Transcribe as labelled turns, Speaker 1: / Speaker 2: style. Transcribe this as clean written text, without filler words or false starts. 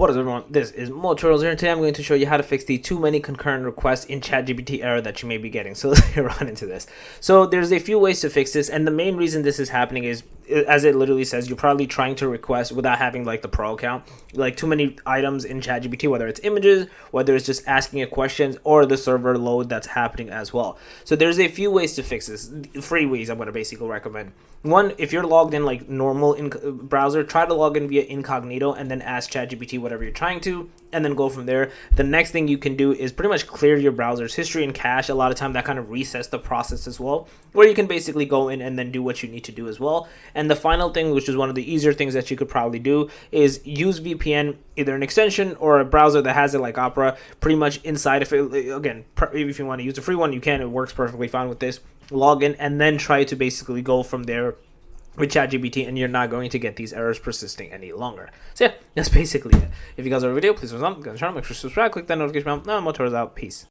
Speaker 1: What is everyone? This is Motorals here, and today I'm going to show you how to fix the too many concurrent requests in ChatGPT error that you may be getting. So let's get right into this. So there's a few ways to fix this, and the main reason this is happening is, as it literally says, you're probably trying to request without having like the pro account, like too many items in ChatGPT, whether it's images, whether it's just asking it questions, or the server load that's happening as well. So there's a few ways to fix this, free ways I'm going to basically recommend. One, if you're logged in like normal in browser, try to log in via incognito and then ask ChatGPT whatever you're trying to, and then go from there. The next thing you can do is pretty much clear your browser's history and cache. A lot of time that kind of resets the process as well, where you can basically go in and then do what you need to do as well. And the final thing, which is one of the easier things that you could probably do, is use VPN, either an extension or a browser that has it like Opera, pretty much inside of it. Again, if you want to use the free one, you can. It works perfectly fine with this. Log in and then try to basically go from there with ChatGPT, and you're not going to get these errors persisting any longer. So yeah, that's basically it. If you guys are a video, please thumbs up, channel, make sure to subscribe, click that notification bell. Now, Motor's out. Peace.